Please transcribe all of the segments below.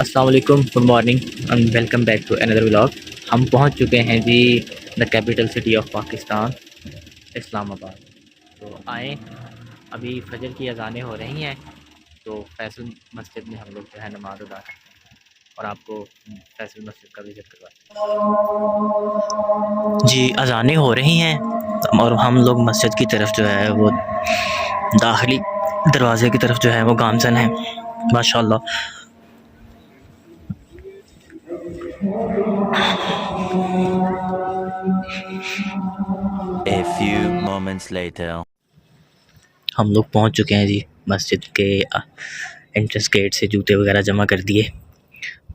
अस्सलाम वालेकुम, good morning and welcome back to another vlog. हम पहुंच चुके हैं जी the capital city of Pakistan, Islamabad. तो आए, अभी फजर की अजानें हो रही हैं, तो फैसल मस्जिद में हम लोग जो है नमाज अदा करते हैं और आपको फैसल मस्जिद का विज़िट करवाते हैं। जी अजानें हो रही हैं और हम लोग मस्जिद की तरफ जो है वो दाखिली दरवाज़े की तरफ जो है वो गामजन है माशाल्लाह। A few moments later. हम लोग पहुंच चुके हैं जी मस्जिद के एंट्रेंस गेट से जूते वगैरह जमा कर दिए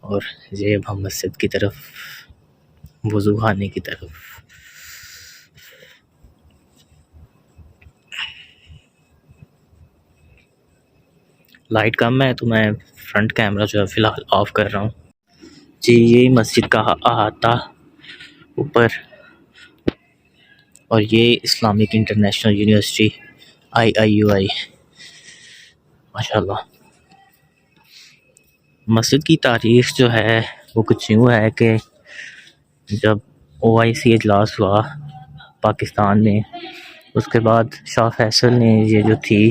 और ये अब हम मस्जिद की तरफ वज़ू खाने की तरफ। लाइट कम है तो मैं फ्रंट कैमरा जो है फ़िलहाल ऑफ कर रहा हूँ जी। ये मस्जिद का अहाता ऊपर, और ये इस्लामिक इंटरनेशनल यूनिवर्सिटी IIUI माशाल्लाह। मस्जिद की तारीख़ जो है वो कुछ यूँ है कि जब OIC इजलास हुआ पाकिस्तान में, उसके बाद शाह फैसल ने ये जो थी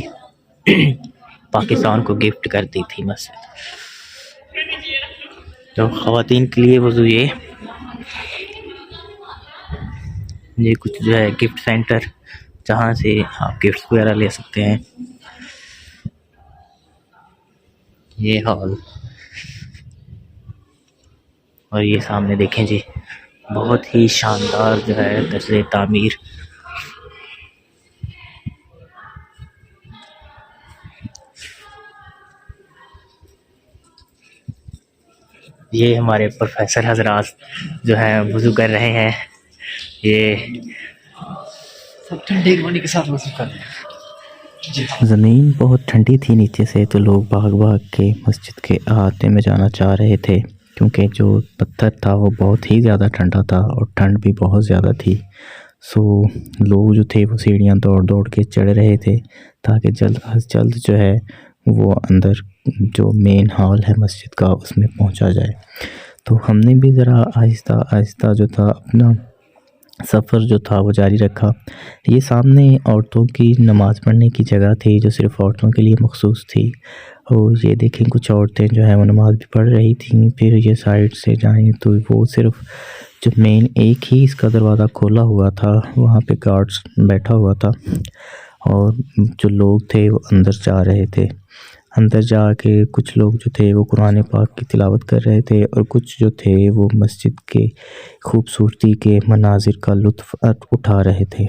पाकिस्तान को गिफ्ट कर दी थी मस्जिद। तो ख़वातीन के लिए वज़ू ये कुछ जो है गिफ्ट सेंटर, जहाँ से आप गिफ्ट्स वगैरह ले सकते हैं। ये हॉल, और ये सामने देखें जी, बहुत ही शानदार जो है तर्ज़े तामीर। ये हमारे प्रोफेसर हजरात जो हैं वज़ू कर रहे हैं। ये सब ठंडे पानी के साथ वज़ू कर रहे हैं। ज़मीन बहुत ठंडी थी नीचे से, तो लोग भाग भाग के मस्जिद के अहाते में जाना चाह रहे थे, क्योंकि जो पत्थर था वो बहुत ही ज़्यादा ठंडा था और ठंड भी बहुत ज़्यादा थी। सो लोग जो थे वो सीढ़ियाँ दौड़ दौड़ के चढ़ रहे थे ताकि जल्द अज जल्द जो है वो अंदर जो मेन हॉल है मस्जिद का उसमें पहुंचा जाए। तो हमने भी ज़रा आहिस्ता आहिस्ता जो था अपना सफ़र जो था वो जारी रखा। ये सामने औरतों की नमाज़ पढ़ने की जगह थी जो सिर्फ़ औरतों के लिए मखसूस थी, और ये देखें कुछ औरतें जो हैं वो नमाज़ भी पढ़ रही थीं। फिर ये साइड से जाएं तो वो सिर्फ़ जो मेन एक ही इसका दरवाज़ा खोला हुआ था, वहाँ पे गार्ड्स बैठा हुआ था, और जो लोग थे वो अंदर जा रहे थे। अंदर जाके कुछ लोग जो थे वो कुरान पाक की तिलावत कर रहे थे, और कुछ जो थे वो मस्जिद के खूबसूरती के मनाजिर का लुत्फ़ उठा रहे थे।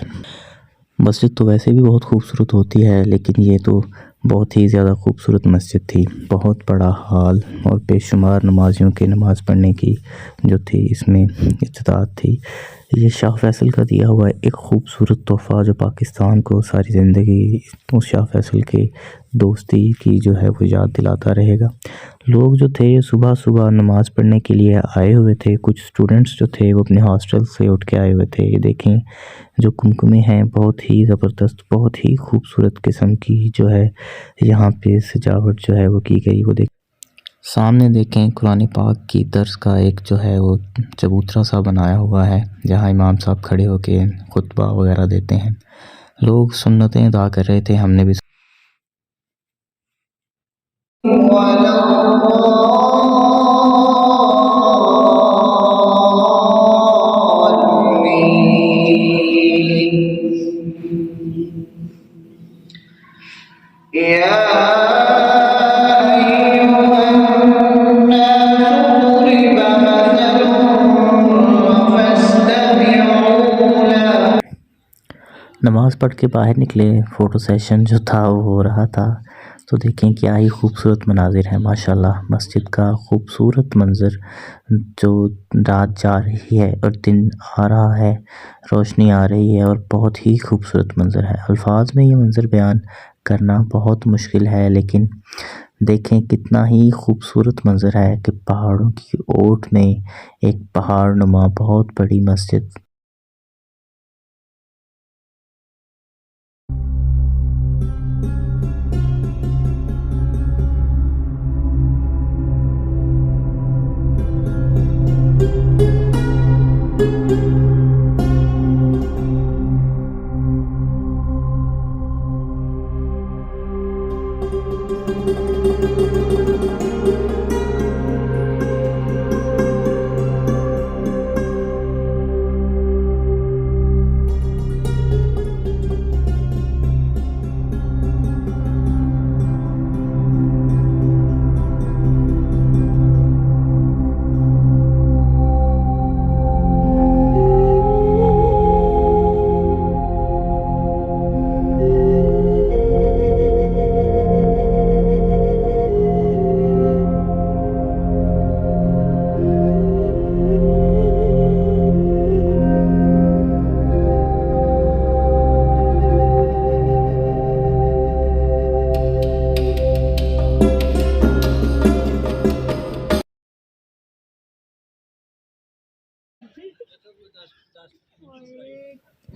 मस्जिद तो वैसे भी बहुत खूबसूरत होती है, लेकिन ये तो बहुत ही ज़्यादा खूबसूरत मस्जिद थी। बहुत बड़ा हॉल और बेशुमार नमाजियों के नमाज़ पढ़ने की जो थी इसमें इस्तात थी। ये शाह फैसल का दिया हुआ एक ख़ूबसूरत तोहफ़ा जो पाकिस्तान को सारी ज़िंदगी उस शाह फैसल के दोस्ती की जो है वो याद दिलाता रहेगा। लोग जो थे सुबह सुबह नमाज़ पढ़ने के लिए आए हुए थे। कुछ स्टूडेंट्स जो थे वो अपने हॉस्टल से उठ के आए हुए थे। ये देखें जो कुमकुमे हैं बहुत ही ज़बरदस्त, बहुत ही खूबसूरत किस्म की जो है यहाँ पे सजावट जो है वो की गई। वो देख सामने देखें कुरान पाक की दर्स का एक जो है वो चबूतरा सा बनाया हुआ है, जहाँ इमाम साहब खड़े होके खुतबा वगैरह देते हैं। लोग सुन्नतें अदा कर रहे थे, हमने भी नमाज़ पढ़ के बाहर निकले। फ़ोटो सेशन जो था वो हो रहा था, तो देखें क्या ही खूबसूरत मनाजिर है माशाल्लाह। मस्जिद का खूबसूरत मंज़र जो रात जा रही है और दिन आ रहा है, रोशनी आ रही है और बहुत ही खूबसूरत मंज़र है। अल्फाज में ये मंज़र बयान करना बहुत मुश्किल है, लेकिन देखें कितना ही खूबसूरत मंज़र है कि पहाड़ों की ओट में एक पहाड़ नुमा बहुत बड़ी मस्जिद।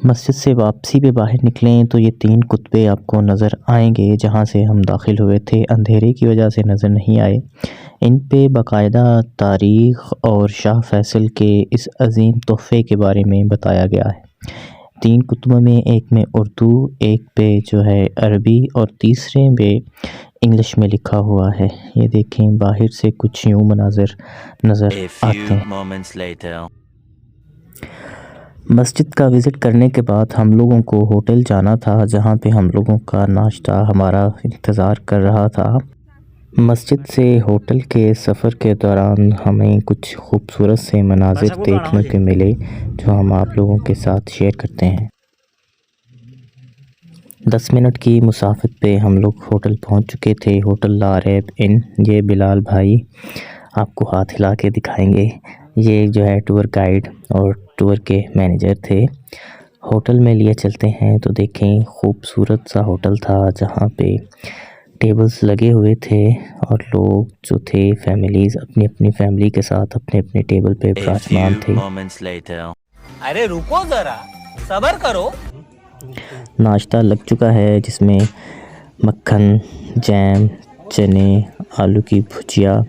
मस्जिद से वापसी पे बाहर निकलें तो ये 3 कुतबे आपको नज़र आएंगे जहाँ से हम दाखिल हुए थे। अंधेरे की वजह से नज़र नहीं आए। इन पे बाकायदा तारीख़ और शाह फैसल के इस अजीम तोहफ़े के बारे में बताया गया है। 3 कुतुबों में एक में उर्दू, एक पे जो है अरबी और तीसरे पे इंग्लिश में लिखा हुआ है। ये देखें बाहर से कुछ यूँ मनाज़र नज़र आते हैं। मस्जिद का विज़िट करने के बाद हम लोगों को होटल जाना था, जहाँ पे हम लोगों का नाश्ता हमारा इंतज़ार कर रहा था। मस्जिद से होटल के सफ़र के दौरान हमें कुछ खूबसूरत से मनाज़िर देखने को मिले, जो हम आप लोगों के साथ शेयर करते हैं। 10 मिनट की मुसाफत पे हम लोग होटल पहुँच चुके थे, होटल लारेब इन। ये बिलाल भाई आपको हाथ हिला के दिखाएंगे। ये जो है टूर गाइड और टूर के मैनेजर थे। होटल में लिए चलते हैं तो देखें खूबसूरत सा होटल था, जहाँ पे टेबल्स लगे हुए थे और लोग जो थे फैमिलीज़ अपनी अपनी फैमिली के साथ अपने अपने टेबल पे विराजमान थे। अरे रुको ज़रा, सब्र करो। नाश्ता लग चुका है, जिसमें मक्खन, जैम, चने, आलू की भुजिया,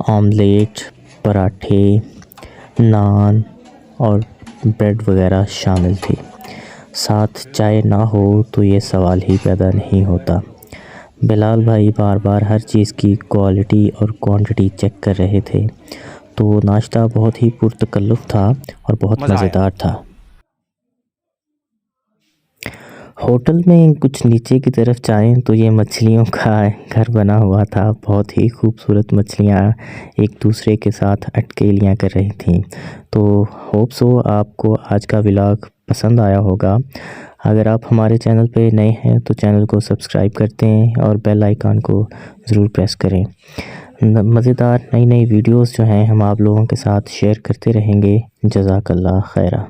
ऑमलेट, पराठे, नान और ब्रेड वगैरह शामिल थी। साथ चाय ना हो तो ये सवाल ही पैदा नहीं होता। बिलाल भाई बार बार हर चीज़ की क्वालिटी और क्वांटिटी चेक कर रहे थे, तो नाश्ता बहुत ही पुरतकल्लुफ़ था और बहुत मज़ेदार था। होटल में कुछ नीचे की तरफ जाएं तो ये मछलियों का घर बना हुआ था। बहुत ही खूबसूरत मछलियाँ एक दूसरे के साथ अटकेलियाँ कर रही थीं। तो होप सो आपको आज का व्लॉग पसंद आया होगा। अगर आप हमारे चैनल पे नए हैं तो चैनल को सब्सक्राइब करते हैं और बेल आइकन को ज़रूर प्रेस करें। मज़ेदार नई नई वीडियोस जो हैं हम आप लोगों के साथ शेयर करते रहेंगे। जज़ाकल्लाह खैरा।